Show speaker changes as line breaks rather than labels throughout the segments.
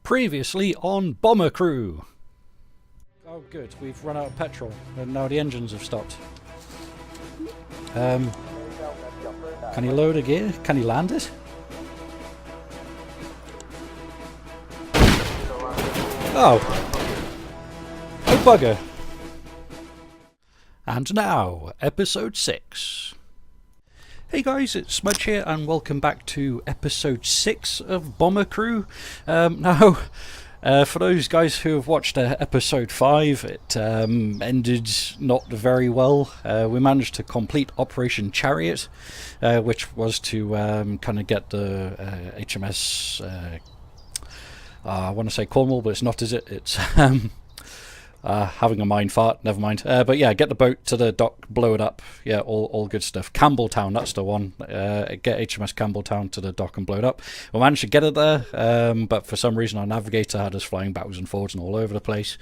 Previously on Bomber Crew. Oh good, we've run out of petrol and now the engines have stopped. Can he load a gear? Can he land it? Oh. Oh bugger. And now, episode 6. Hey guys, it's Smudge here and welcome back to episode 6 of Bomber Crew. For those guys who have watched episode 5, it ended not very well. We managed to complete Operation Chariot, which was to kind of get the HMS, I want to say Cornwall, but it's not, is it? It's having a mind fart, never mind. But yeah, get the boat to the dock, blow it up. Yeah, all good stuff. Campbelltown, that's the one. Get HMS Campbelltown to the dock and blow it up. We managed to get it there, but for some reason our navigator had us flying backwards and forwards and all over the place.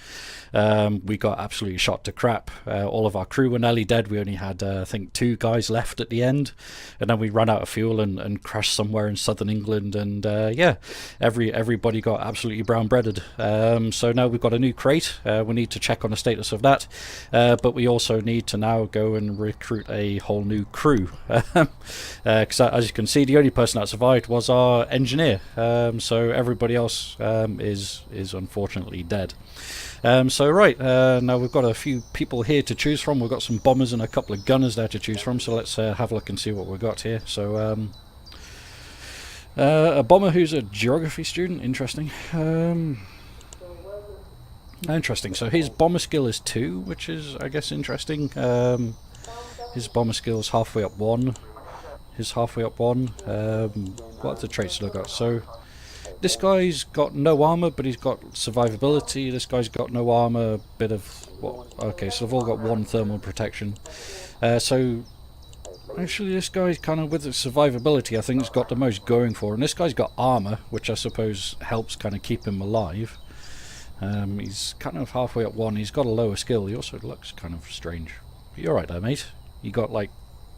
We got absolutely shot to crap. All of our crew were nearly dead. We only had, I think, 2 guys left at the end. And then we ran out of fuel and crashed somewhere in southern England. And yeah, everybody got absolutely brown breaded. So now we've got a new crate. We need to check on the status of that, but we also need to now go and recruit a whole new crew, because as you can see, the only person that survived was our engineer, so everybody else is unfortunately dead. So right, now we've got a few people here to choose from. We've got some bombers and a couple of gunners there to choose from, so let's have a look and see what we've got here. So a bomber who's a geography student, interesting. Interesting, so his bomber skill is 2, which is, I guess, interesting. His bomber skill is halfway up 1. His halfway up 1. What other traits have I got? So, this guy's got no armor, but he's got survivability. This guy's got no armor, bit of... what? Okay, so they've all got 1 thermal protection. So, actually, this guy's kind of, with the survivability, I think has got the most going for. And this guy's got armor, which I suppose helps kind of keep him alive. He's kind of halfway up 1. He's got a lower skill. He also looks kind of strange. You're right there, mate. You got, like...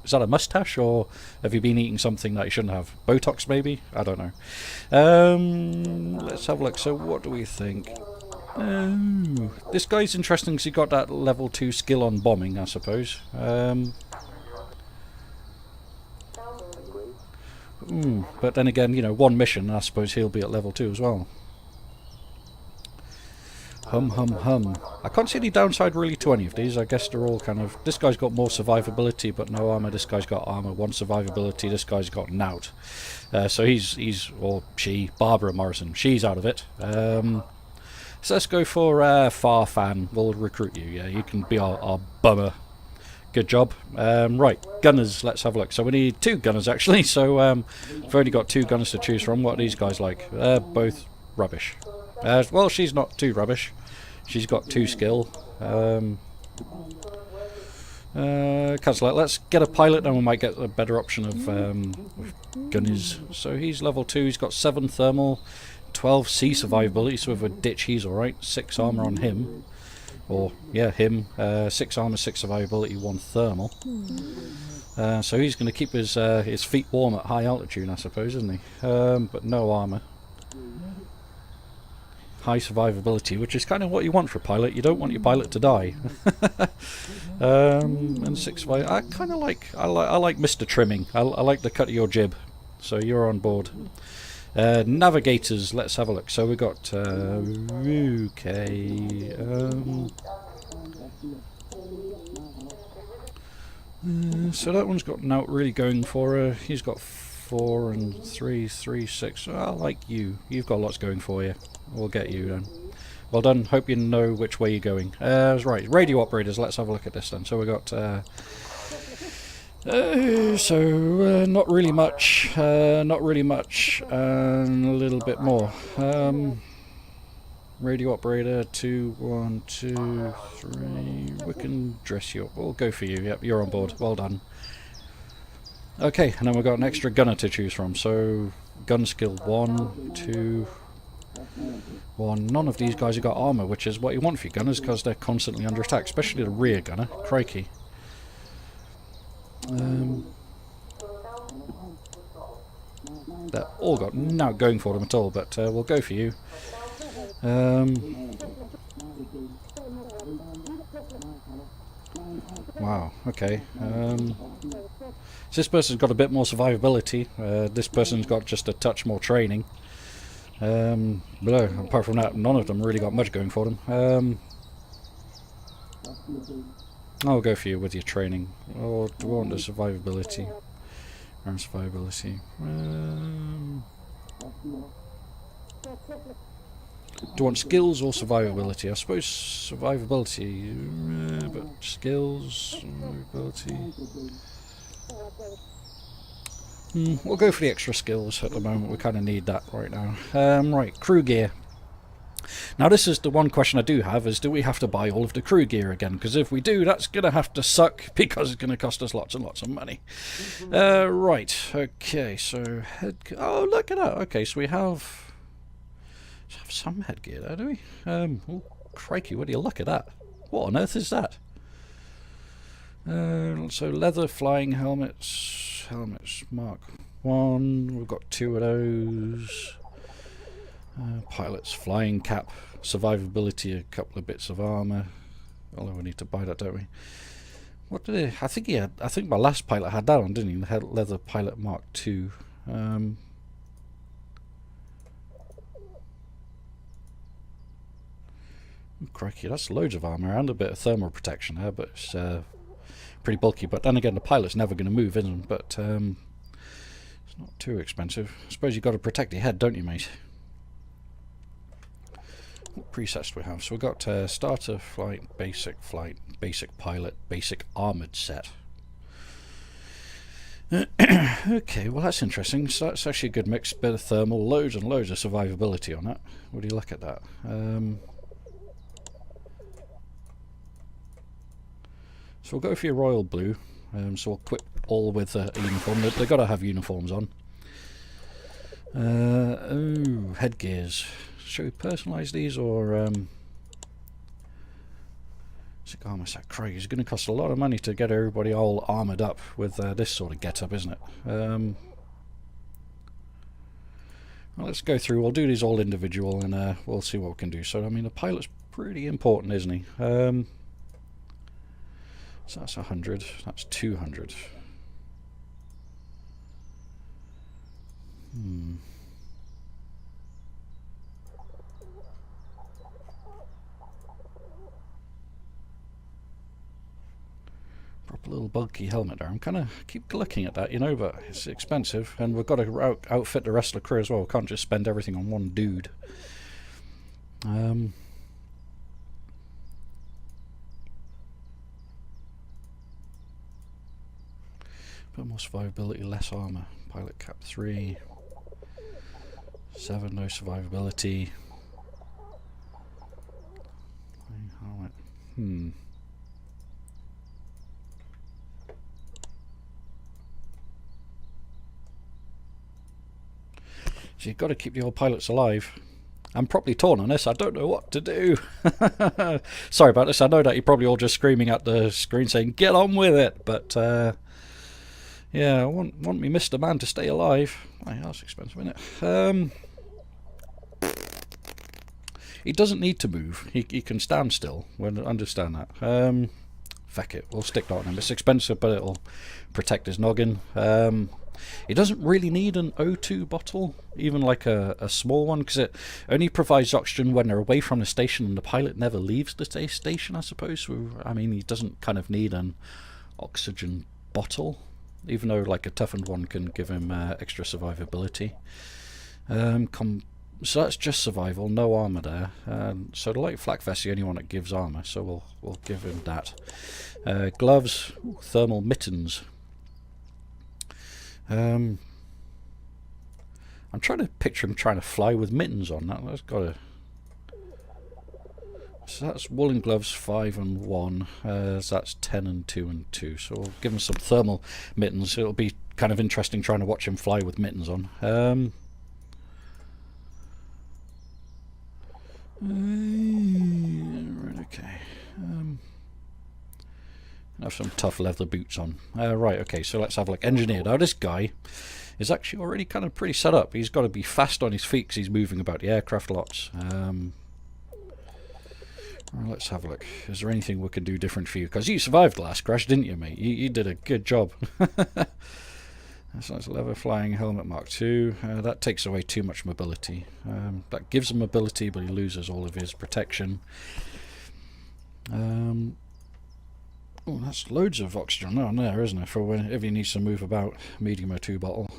is that a mustache, or have you been eating something that you shouldn't have? Botox, maybe? I don't know. Let's have a look. So, what do we think? This guy's interesting because he got that level 2 skill on bombing, I suppose. But then again, you know, 1 mission, I suppose he'll be at level 2 as well. Hum. I can't see any downside really to any of these. I guess they're all kind of... this guy's got more survivability but no armor. This guy's got armor, 1 survivability. This guy's got nout. So he's, or she, Barbara Morrison, she's out of it. So let's go for Farfan. We'll recruit you. Yeah, you can be our bummer. Good job. Right, gunners, let's have a look. So we need 2 gunners actually. So we've only got 2 gunners to choose from. What are these guys like? Both rubbish. Well, she's not too rubbish. She's got 2 skill. Cancel that. Let's get a pilot, then we might get a better option of gunners. So he's level 2. He's got 7 thermal, 12 sea survivability. So with a ditch, he's alright. 6 armor on him. Or, yeah, him. 6 armor, 6 survivability, 1 thermal. So he's going to keep his feet warm at high altitude, I suppose, isn't he? But no armor. High survivability, which is kind of what you want for a pilot. You don't want your pilot to die. And 6 survival. I kind of like... I like Mr. Trimming. I like the cut of your jib. So you're on board. Navigators, let's have a look. So we got... okay... so that one's got nout really going for her. He's got 4 and 3, 6. I like you. You've got lots going for you. We'll get you then. Well done. Hope you know which way you're going. Right, radio operators. Let's have a look at this then. So we got... not really much. Not really much. And a little bit more. Radio operator 2, 1, 2, 3. We can dress you up. We'll go for you. Yep, you're on board. Well done. Okay, and then we've got an extra gunner to choose from. So gun skill 1, 2, 1. None of these guys have got armor, which is what you want for your gunners because they're constantly under attack, especially the rear gunner. Crikey. They're all got no going for them at all, but we'll go for you. Wow, okay. So this person's got a bit more survivability. This person's got just a touch more training. But apart from that, none of them really got much going for them. I'll go for you with your training. Or do we want the survivability? And survivability. Do you want skills or survivability? I suppose survivability, but skills, survivability. We'll go for the extra skills at the moment. We kind of need that right now. Right, crew gear. Now this is the one question I do have, is do we have to buy all of the crew gear again? Because if we do, that's going to have to suck, because it's going to cost us lots and lots of money. Right, okay, so oh, look at that. Okay, so we have some headgear there, do we? Oh, crikey, would you look at that? What on earth is that? So leather flying helmets, Mark 1, we've got 2 of those. Pilot's flying cap, survivability, a couple of bits of armour. Although we need to buy that, don't we? What did he? I think my last pilot had that on, didn't he? The leather pilot Mark 2. Crikey, that's loads of armour and a bit of thermal protection there, but it's pretty bulky. But then again, the pilot's never going to move, isn't it? But it's not too expensive. I suppose you've got to protect your head, don't you, mate? What presets do we have? So we've got starter flight, basic pilot, basic armoured set. Okay, well that's interesting. So that's actually a good mix. Bit of thermal, loads and loads of survivability on that. What do you look at that? So we'll go for your royal blue. So we'll equip all with a uniform. They've got to have uniforms on. Oh, headgears. Should we personalise these or basic armour set? Craig, it's going to cost a lot of money to get everybody all armoured up with this sort of get-up, isn't it? Well, let's go through. We'll do these all individual and we'll see what we can do. So, I mean, the pilot's pretty important, isn't he? So that's 100. That's 200. Proper little bulky helmet there. I'm kind of keep looking at that, you know, but it's expensive, and we've got to outfit the rest of the crew as well. We can't just spend everything on one dude. Bit more survivability, less armor. Pilot cap 3. 7, no survivability. Helmet. So you've got to keep the old pilots alive. I'm probably torn on this. I don't know what to do. Sorry about this. I know that you're probably all just screaming at the screen saying, get on with it. But, yeah, I want me Mr. Man to stay alive. Oh, yeah, that's expensive, isn't it? He doesn't need to move. He can stand still. I understand that. Feck it. We'll stick that on him. It's expensive, but it'll protect his noggin. It doesn't really need an O2 bottle, even like a small one, because it only provides oxygen when they're away from the station and the pilot never leaves the station, I suppose. So, I mean, he doesn't kind of need an oxygen bottle, even though like a toughened one can give him extra survivability. So that's just survival, no armour there. So the light flak vest is the only one that gives armour, so we'll give him that. Gloves, thermal mittens. I'm trying to picture him trying to fly with mittens on. That's got to. So that's woolen gloves 5 and 1. So that's 10 and 2 and 2. So we'll give him some thermal mittens. It'll be kind of interesting trying to watch him fly with mittens on. Right, okay. Have some tough leather boots on. Right, okay, so let's have a look. Engineer. Now this guy is actually already kind of pretty set up. He's got to be fast on his feet because he's moving about the aircraft lots. Well, let's have a look. Is there anything we can do different for you? Because you survived the last crash, didn't you, mate? You did a good job. That's nice. Leather flying helmet Mark II. That takes away too much mobility. That gives him mobility, but he loses all of his protection. Oh, that's loads of oxygen on there, isn't it? For when if he needs to move about. Medium O2 bottle.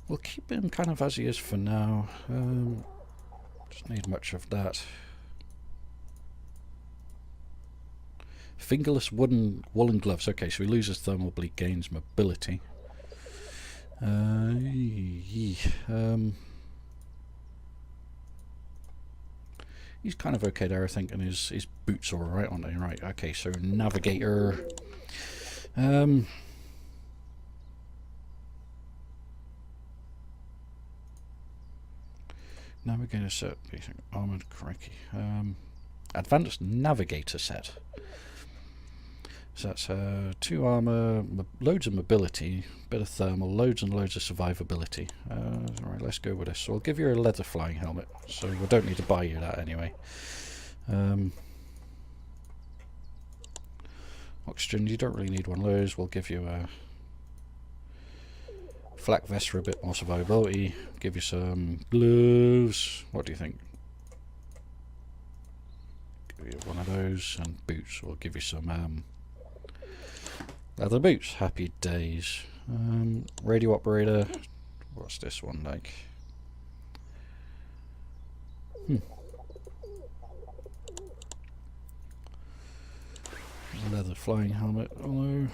We'll keep him kind of as he is for now. Doesn't need much of that. Fingerless woolen gloves. Okay, so he loses thermal bleed, gains mobility. He's kind of okay there, I think, and his boots are alright, aren't they? Right, okay, so navigator. Navigator set, basic armoured, crikey. Advanced navigator set. So that's 2 armour, loads of mobility, bit of thermal, loads and loads of survivability. Alright, let's go with this. So I'll give you a leather flying helmet, so we don't need to buy you that anyway. Oxygen, you don't really need one of those. We'll give you a flak vest for a bit more survivability. Give you some gloves. What do you think? Give you one of those, and boots. We'll give you some leather boots. Happy days. Radio operator. What's this one like? Leather flying helmet. Although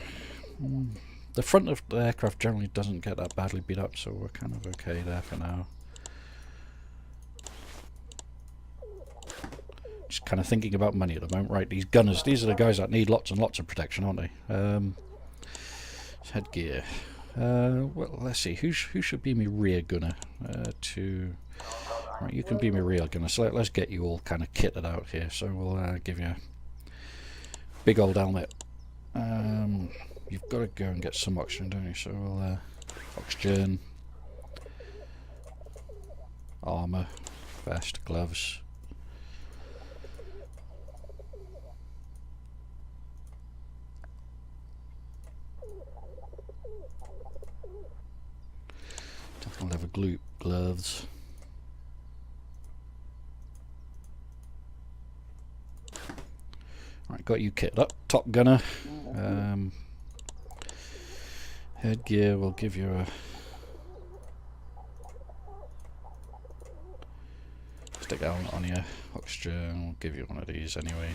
the front of the aircraft generally doesn't get that badly beat up, so we're kind of okay there for now. Just kind of thinking about money at the moment. Right, these gunners, these are the guys that need lots and lots of protection, aren't they? Headgear. Well, let's see. Who should be my rear gunner? Right, you can be my rear gunner. So let's get you all kind of kitted out here. So we'll give you a big old helmet. You've got to go and get some oxygen, don't you? So we'll oxygen, armour, vest, gloves. Definitely leather gloves. Right, got you kitted up. Top gunner. Headgear, we'll give you a stick helmet on you. Oxygen, we'll give you one of these anyway.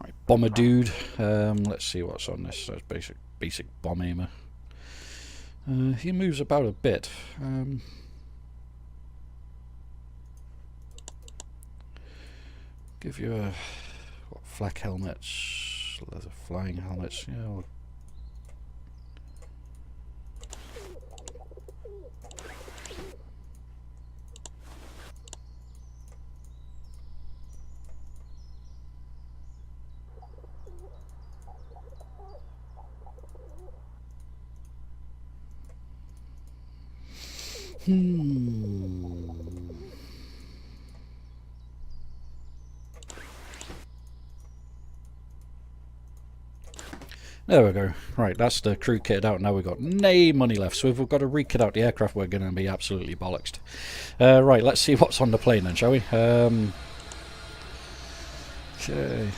Right, bomber dude. Let's see what's on this. So it's basic bomb aimer. He moves about a bit. Give you a flak helmets, leather flying helmets. Yeah. There we go. Right, that's the crew kitted out. Now we've got no money left, so if we've got to re-kit out the aircraft, we're going to be absolutely bollocksed. Right, let's see what's on the plane then, shall we? Okay,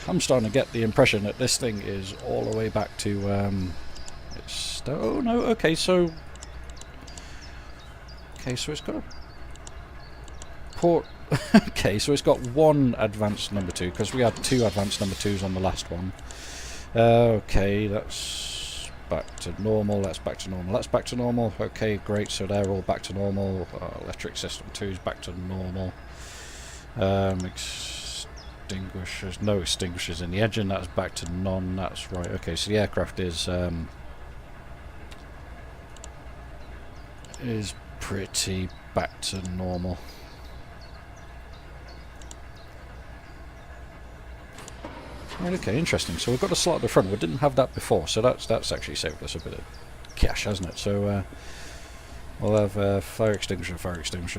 I'm starting to get the impression that this thing is all the way back to oh no, okay, so it's got a port. Okay, so it's got one advanced number 2 because we had 2 advanced number 2s on the last one. Okay, that's back to normal. That's back to normal. That's back to normal. Okay, great. So they're all back to normal. Electric system 2 is back to normal. Extinguishers, no extinguishers in the engine. That's back to none. That's right. Okay, so the aircraft is is pretty back to normal. Right, okay, interesting. So we've got a slot at the front. We didn't have that before, so that's actually saved us a bit of cash, hasn't it? So we'll have fire extinguisher.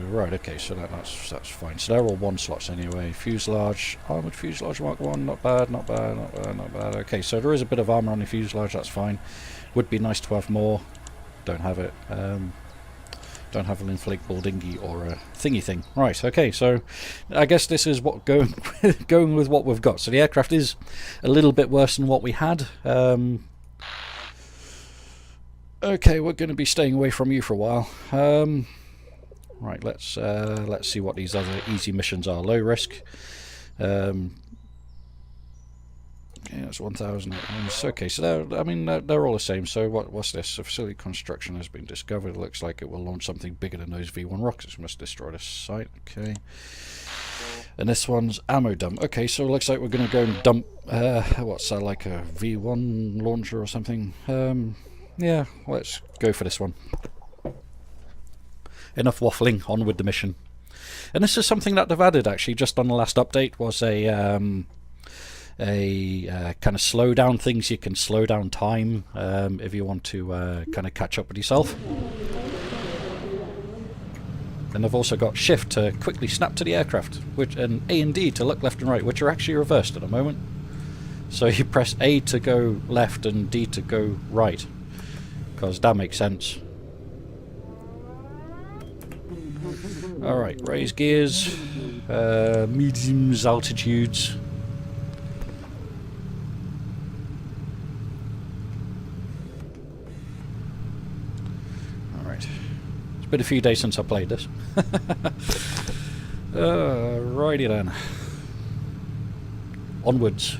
Right, okay, so that's fine. So they're all one slots anyway. Fuselage, armoured fuselage Mark 1, not bad. Okay, so there is a bit of armour on the fuselage, that's fine. Would be nice to have more. Don't have it. Don't have an inflatable dinghy or a thingy thing. Right, okay, so I guess this is what going with what we've got. So the aircraft is a little bit worse than what we had. Okay, we're going to be staying away from you for a while. Right, let's see what these other easy missions are. Low risk. Okay, that's 1,000. Okay, so they're all the same. So what's this? A facility construction has been discovered. It looks like it will launch something bigger than those V1 rockets. Must destroy the site. Okay. And this one's ammo dump. Okay, so it looks like we're going to go and dump. What's that? Like a V1 launcher or something? Yeah, let's go for this one. Enough waffling. On with the mission. And this is something that they've added actually just on the last update. Was a kind of slow down things. You can slow down time if you want to kind of catch up with yourself. And they've also got shift to quickly snap to the aircraft, and A and D to look left and right, which are actually reversed at the moment. So you press A to go left and D to go right, because that makes sense. Alright, raise gears, mediums, altitudes. Been a few days since I played this. Righty then. Onwards.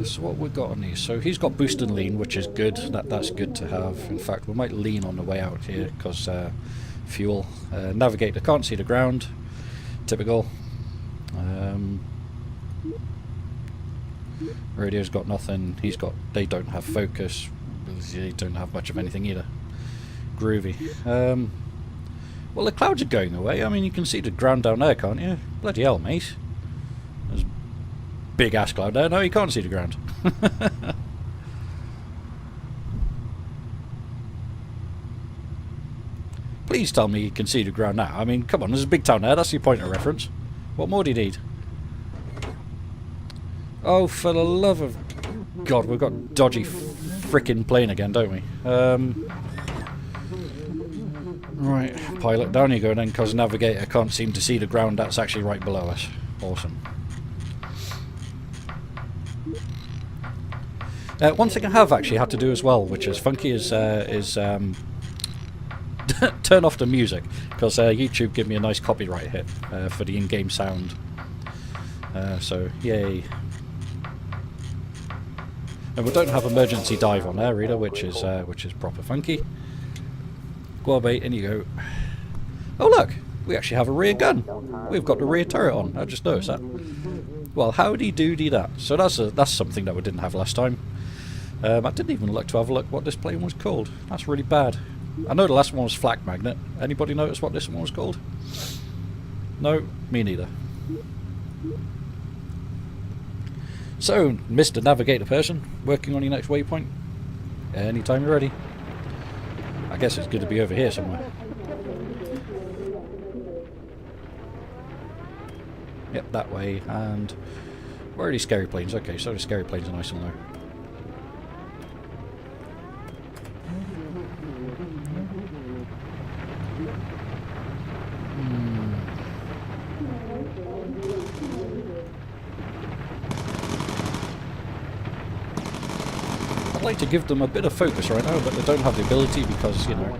So what we've got on these. So he's got boost and lean, which is good. That's good to have. In fact, we might lean on the way out here because fuel. Navigator can't see the ground. Typical. Radio's got nothing. They don't have focus. They don't have much of anything either. Groovy. Well, the clouds are going away. I mean, you can see the ground down there, can't you? Bloody hell, mate. There's a big ass cloud there. No, you can't see the ground. Please tell me you can see the ground now. I mean, come on, there's a big town there. That's your point of reference. What more do you need? Oh, for the love of God, we've got dodgy frickin' plane again, don't we? Right, pilot, down you go then, because navigator can't seem to see the ground that's actually right below us. Awesome. One thing I have actually had to do as well, which is funky, is turn off the music, because YouTube gave me a nice copyright hit for the in-game sound. So, yay. And we don't have emergency dive on there either, which is proper funky. Go on, mate, in you go. Oh look, we actually have a rear gun. We've got the rear turret on. I just noticed that. Well, howdy doody that. So that's something that we didn't have last time. I didn't even look to have a look what this plane was called. That's really bad. I know the last one was Flack Magnet. Anybody notice what this one was called? No, me neither. So, Mr. Navigator person, working on your next waypoint. Anytime you're ready. I guess it's good to be over here somewhere. Yep, that way. And where are these scary planes? Okay, so the scary planes are nice and low. I'd like to give them a bit of focus right now, but they don't have the ability because, you know.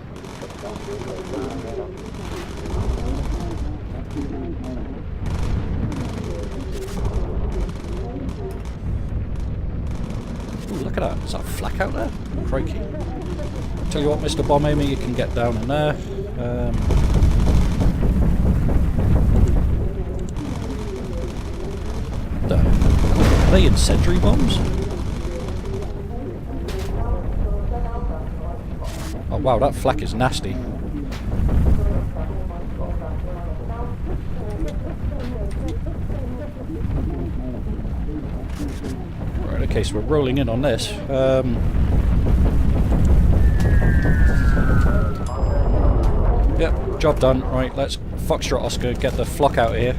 Ooh, look at that. Is that flak out there? Crikey. Tell you what, Mr. Bomb Aimer, you can get down in there. Are they incendiary bombs? Oh wow, that flak is nasty. Right, okay, so we're rolling in on this. Yep, job done. Right, let's Foxtrot Oscar, get the flock out of here.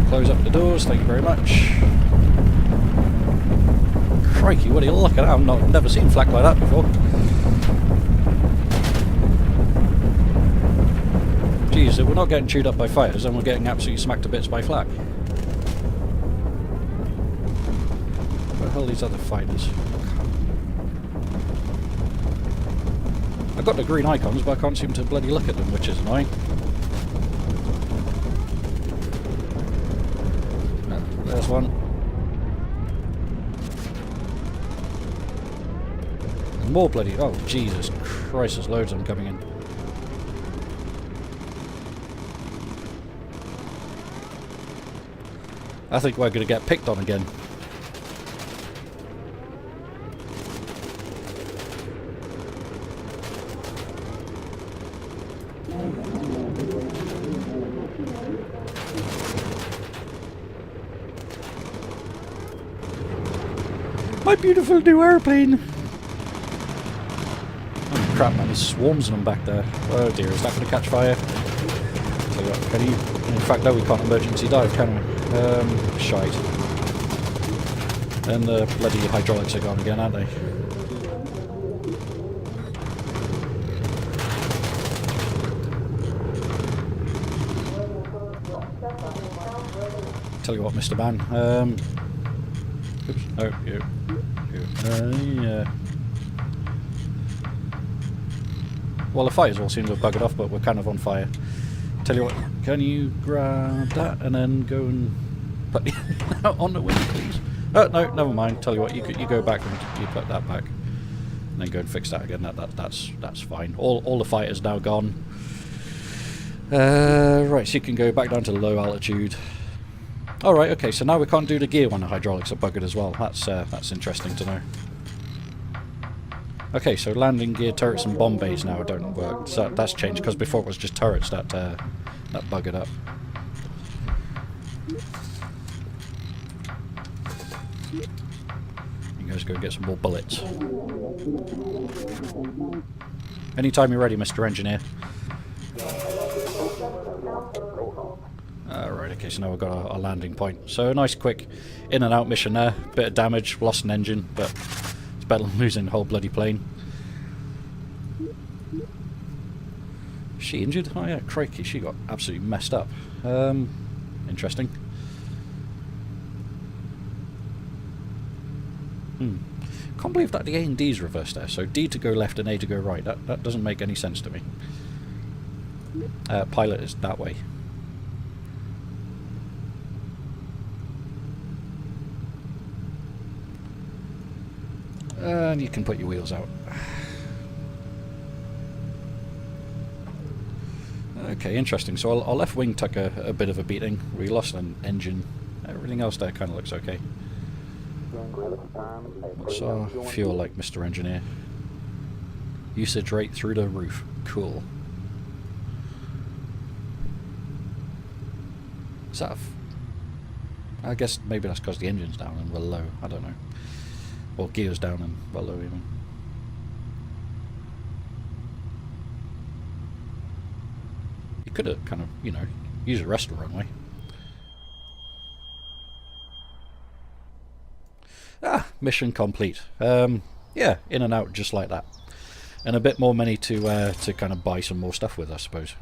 Close up the doors, thank you very much. Crikey, what are you looking at? I've never seen flak like that before. Jeez, if we're not getting chewed up by fighters, then we're getting absolutely smacked to bits by flak. Where the hell are these other fighters? I've got the green icons, but I can't seem to bloody look at them, which is annoying. There's one. There's more bloody... Oh, Jesus Christ, there's loads of them coming in. I think we're going to get picked on again. My beautiful new airplane! Oh crap man, there's swarms of them back there. Oh dear, is that going to catch fire? So what, can you... In fact no, we can't emergency dive, can we? Shite. And the bloody hydraulics are gone again, aren't they? Tell you what, Mr. Man. Oops. Oh, you. Yeah. Well, the fighters all seem to have buggered off, but we're kind of on fire. Tell you what, can you grab that and then go and put out on the wing, please? Oh no, never mind. Tell you what, you go back and you put that back, and then go and fix that again. That's fine. All the fighters now gone. Right, so you can go back down to low altitude. All right, okay. So now we can't do the gear when the hydraulics are buggered as well. That's interesting to know. Okay, so landing gear, turrets and bomb bays now don't work. So that's changed because before it was just turrets that buggered up. You guys go get some more bullets. Anytime you're ready, Mr. Engineer. Alright, okay, so now we've got our landing point. So a nice quick in and out mission there. Bit of damage, lost an engine, but it's better than losing the whole bloody plane. Is she injured? Oh yeah, crikey, she got absolutely messed up. Interesting. Can't believe that the A and D's reversed there. So D to go left and A to go right. That doesn't make any sense to me. Pilot is that way. And you can put your wheels out. Okay, interesting. So our left wing took a bit of a beating. We lost an engine. Everything else there kind of looks okay. What's our fuel like, Mr. Engineer? Usage rate through the roof. Cool. Is that I guess maybe that's because the engine's down and we're low. I don't know. Or gears down and we're low even. You could have kind of, you know, used the rest of the runway. Ah, mission complete. Yeah, in and out just like that. And a bit more money to kind of buy some more stuff with, I suppose.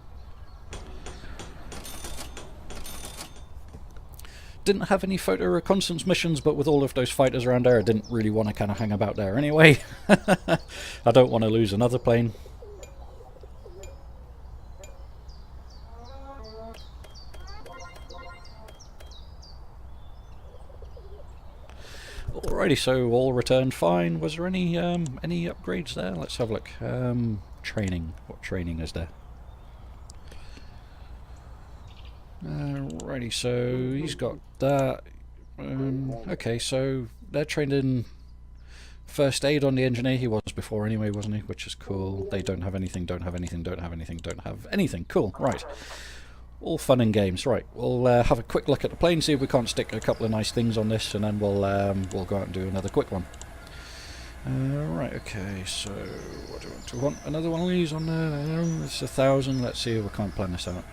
Didn't have any photo reconnaissance missions, but with all of those fighters around there, I didn't really want to kind of hang about there anyway. I don't want to lose another plane. Alrighty, so all returned fine. Was there any upgrades there? Let's have a look. Training. What training is there? Righty, so he's got that. Okay, so they're trained in first aid on the engineer. He was before anyway, wasn't he? Which is cool. They don't have anything, don't have anything, don't have anything, don't have anything. Cool, right. All fun and games. Right, we'll have a quick look at the plane, see if we can't stick a couple of nice things on this, and then we'll go out and do another quick one. Right, okay, so what do we want? Do we want another one of these on there? It's 1,000. Let's see if we can't plan this out.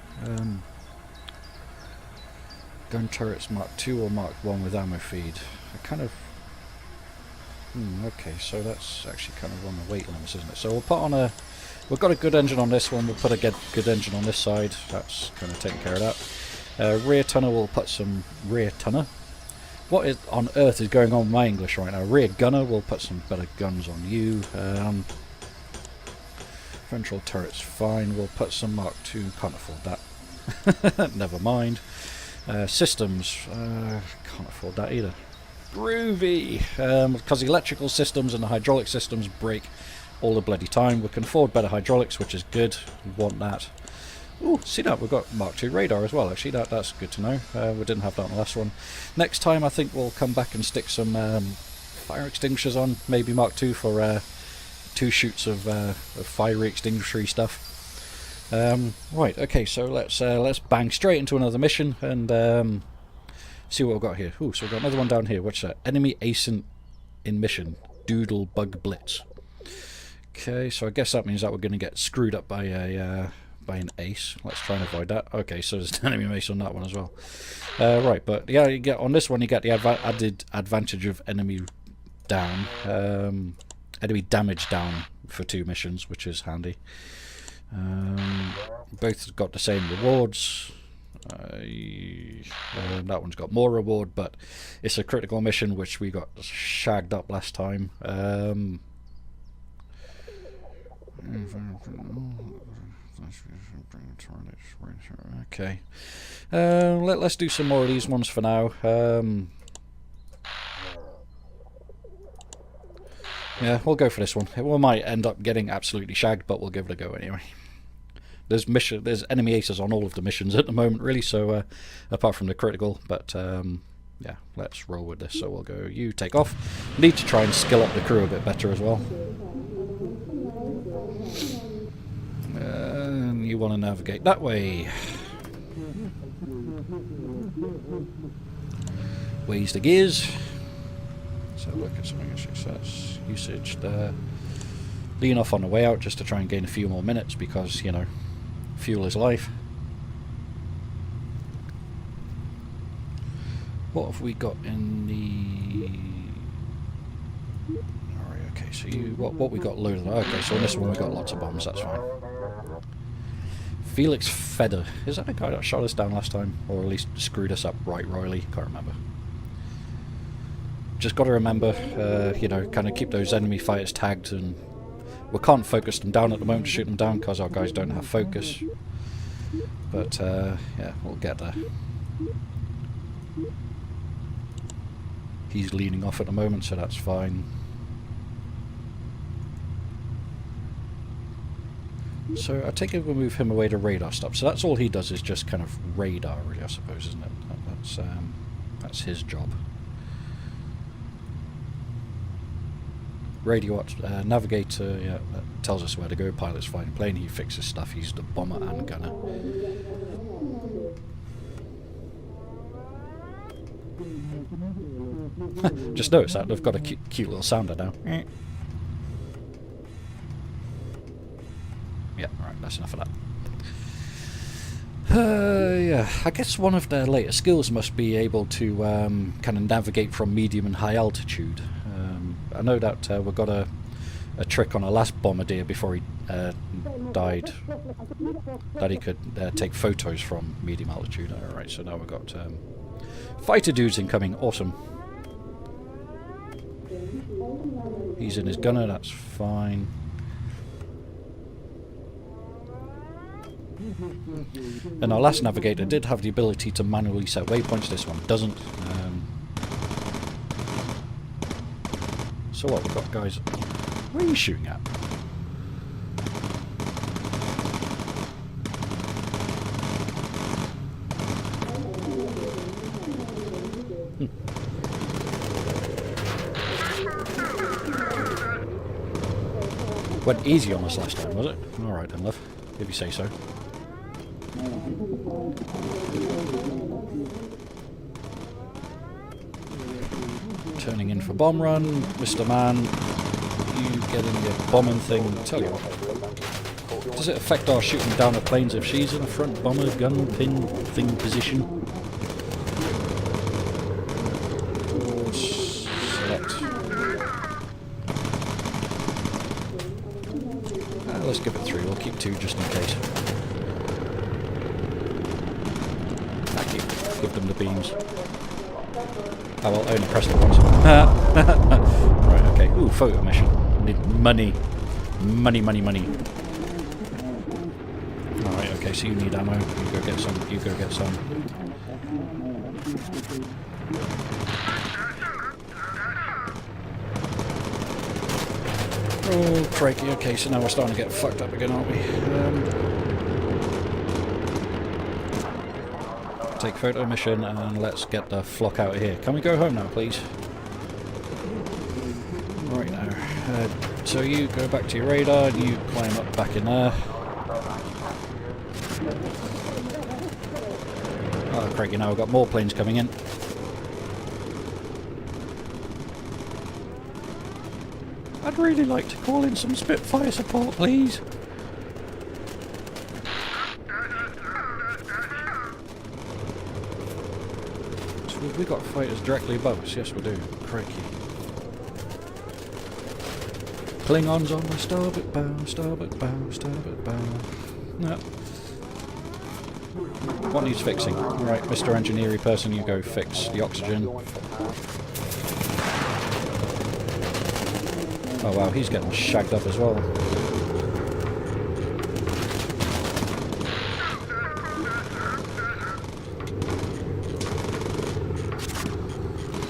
Gun turrets Mark 2 or Mark 1 with ammo feed. I kind of... okay, so that's actually kind of on the weight limits, isn't it? So we'll put on a... We've got a good engine on this one, we'll put a good engine on this side. That's kind of taking care of that. Rear gunner, we'll put some rear gunner. What on earth is going on with my English right now? Rear gunner, we'll put some better guns on you. Ventral turret's fine, we'll put some Mark 2, can't afford that. Never mind. Systems, can't afford that either. Groovy! Because the electrical systems and the hydraulic systems break all the bloody time. We can afford better hydraulics, which is good. We want that. Ooh, see that? We've got Mark II radar as well, actually. That's good to know. We didn't have that on the last one. Next time, I think we'll come back and stick some fire extinguishers on. Maybe Mark II for 2 shoots of fiery extinguisher stuff. Right, okay, so let's bang straight into another mission and see what we've got here. Ooh, so we've got another one down here. What's that? Enemy ascent in mission. Doodle bug blitz. Okay, so I guess that means that we're going to get screwed up by an ace. Let's try and avoid that. Okay, so there's an enemy mace on that one as well. Right, but yeah, you get on this one you get the added advantage of enemy down, enemy damage down for 2 missions, which is handy. Both got the same rewards. That one's got more reward, but it's a critical mission which we got shagged up last time. Okay, let's do some more of these ones for now. Yeah, we'll go for this one. We might end up getting absolutely shagged, but we'll give it a go anyway. There's enemy aces on all of the missions at the moment, really. So apart from the critical, but yeah, let's roll with this. So we'll go. You take off. Need to try and skill up the crew a bit better as well. And you want to navigate that way. Ways the gears. Let's have a look at something actually. So that's usage there. Lean off on the way out just to try and gain a few more minutes because, you know, fuel is life. What have we got in the... Alright, okay, so what we got loaded... Okay, so in this one we got lots of bombs, that's fine. Felix Feder. Is that the guy that shot us down last time? Or at least screwed us up right royally? Can't remember. Just got to remember, you know, kind of keep those enemy fighters tagged, and we can't focus them down at the moment to shoot them down because our guys don't have focus. But, yeah, we'll get there. He's leaning off at the moment, so that's fine. So I take it we'll move him away to radar stop. So that's all he does is just kind of radar, really, I suppose, isn't it? That's his job. Radio navigator, yeah, that tells us where to go. Pilot's flying plane. He fixes stuff. He's the bomber and gunner. Just notice that they've got a cute little sounder now. Yeah, right, that's enough of that. Yeah, I guess one of their later skills must be able to kind of navigate from medium and high altitude. I know that we got a trick on our last bombardier before he died, that he could take photos from medium altitude. Alright, so now we've got fighter dudes incoming. Awesome. He's in his gunner, that's fine. And our last navigator did have the ability to manually set waypoints. This one doesn't. So what we've got, guys? Where are you shooting at? went easy on us last time, was it? Alright then, love. If you say so. Turning in for bomb run. Mr. Man, you get in your bombing thing. Tell you what. Does it affect our shooting down the planes if she's in a front bomber gun pin thing position? Select. Let's give it 3. We'll keep 2 just in case. Thank you. Give them the beams. Oh well, I only pressed it once. Right, okay. Ooh, photo mission. Need money. Money, money, money. Alright, okay, so you need ammo. You go get some. You go get some. Oh, crikey. Okay, so now we're starting to get fucked up again, aren't we? Take photo mission and let's get the flock out of here. Can we go home now, please? Right now. So you go back to your radar and you climb up back in there. Oh, crikey, now we've got more planes coming in. I'd really like to call in some Spitfire support, please. So have we got fighters directly above us? Yes, we do. Crikey. Klingons on my starboard bow, starboard bow, starboard bow. No. What needs fixing? Right, Mr. Engineering person, you go fix the oxygen. Oh wow, he's getting shagged up as well.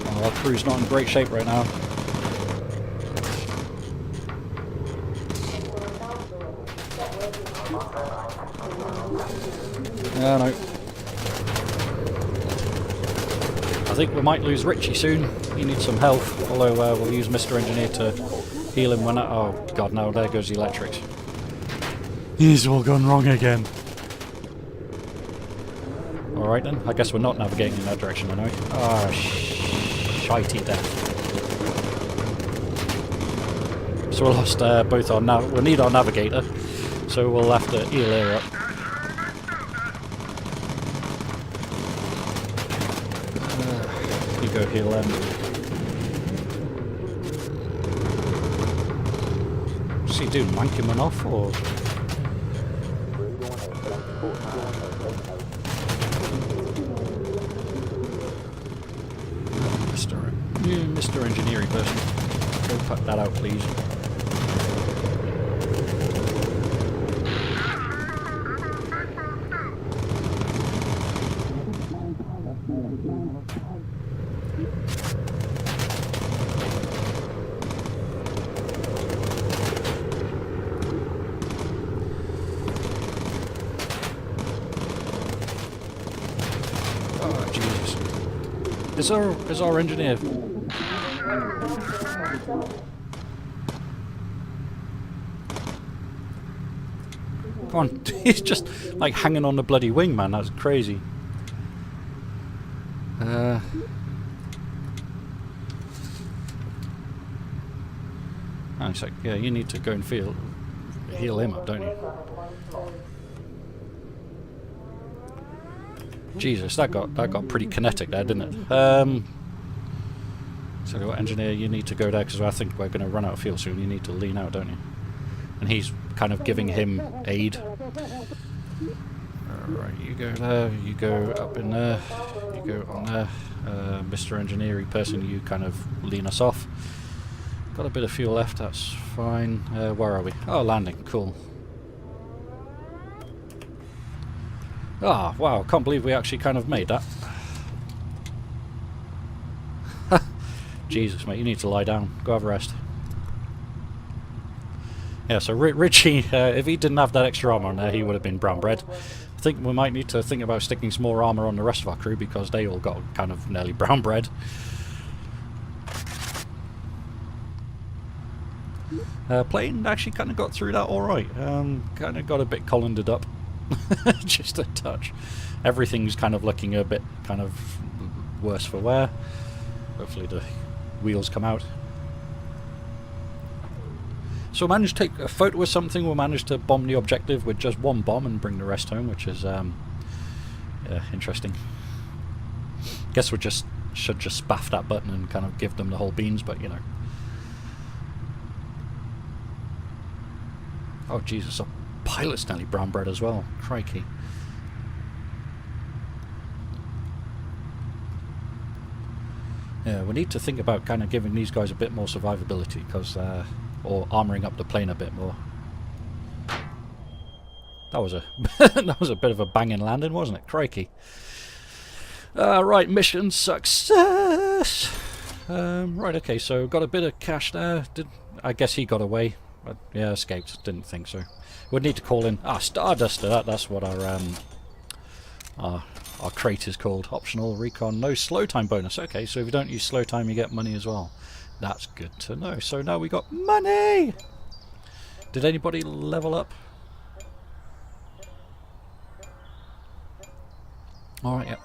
Oh, our crew's not in great shape right now. No. I think we might lose Richie soon. He needs some help. Although we'll use Mr. Engineer to heal him when I... Oh god, no, there goes the electrics. He's all gone wrong again. Alright then, I guess we're not navigating in that direction anyway. Ah, shitey death. So we lost both our we'll need our navigator, so we'll have to heal her up. You go heal them. What's he doing? Wanking one off or? Mr. Engineering person. Go cut that out, please. Oh, Jesus. Is our engineer... Come on, he's just like hanging on the bloody wing, man. That's crazy. And it's like, yeah, you need to go and heal him up, don't you? Jesus, that got pretty kinetic there, didn't it? So what, engineer, you need to go there because I think we're going to run out of fuel soon. You need to lean out, don't you? And he's kind of giving him aid. Alright, you go there, you go up in there, you go on there. Mr. Engineering person, you kind of lean us off. Got a bit of fuel left, that's fine. Where are we? Oh, landing, cool. Ah, wow, can't believe we actually kind of made that. Jesus, mate, you need to lie down. Go have a rest. Yeah, so Richie, if he didn't have that extra armour on there, he would have been brown bread. I think we might need to think about sticking some more armour on the rest of our crew because they all got kind of nearly brown bread. Plane actually kind of got through that alright. Kind of got a bit colandered up. Just a touch. Everything's kind of looking a bit kind of worse for wear. Hopefully the wheels come out. So we managed to take a photo of something. We managed to bomb the objective with just one bomb and bring the rest home, which is interesting. Guess we should just spaff that button and kind of give them the whole beans, but you know. Oh Jesus, a pilot's nearly brown bread as well. Crikey. Yeah, we need to think about kind of giving these guys a bit more survivability, because or armouring up the plane a bit more. That was a that was a bit of a banging landing, wasn't it? Crikey. Right, mission success. Right, okay, so got a bit of cash there. I guess he got away. Yeah, escaped. Didn't think so. We'd need to call in Starduster. That's what our crate is called. Optional recon, no slow time bonus. Okay, so if you don't use slow time, you get money as well. That's good to know. So now we got money. Did anybody level up? Alright, yeah.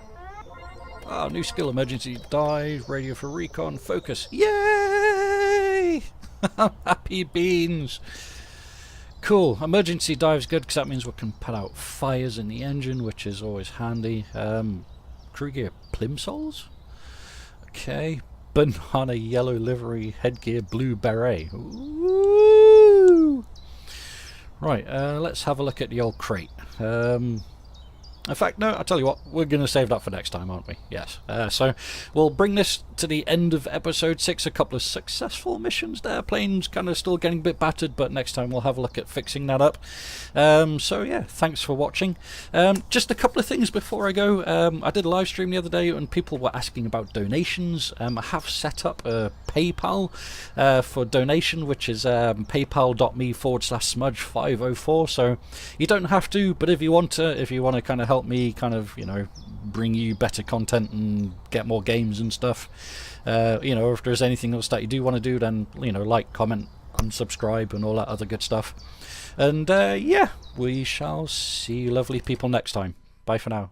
Ah, new skill, emergency dive, radio for recon, focus. Yay! Happy beans. Cool. Emergency dive's good because that means we can put out fires in the engine, which is always handy. Crew gear plimsolls. Okay. Banana yellow livery, headgear blue beret. Ooh. Right, let's have a look at the old crate. In fact, no, I'll tell you what, we're going to save that for next time, aren't we? Yes. So we'll bring this to the end of episode 6. A couple of successful missions there. Plane's kind of still getting a bit battered, but next time we'll have a look at fixing that up. So yeah, thanks for watching. Just a couple of things before I go. I did a live stream the other day and people were asking about donations. I have set up a PayPal for donation, which is paypal.me/smudge504. So you don't have to, but if you want to kind of help me kind of, you know, bring you better content and get more games and stuff, you know, if there's anything else that you do want to do, then, you know, like, comment, unsubscribe and all that other good stuff. And yeah, we shall see you lovely people next time. Bye for now.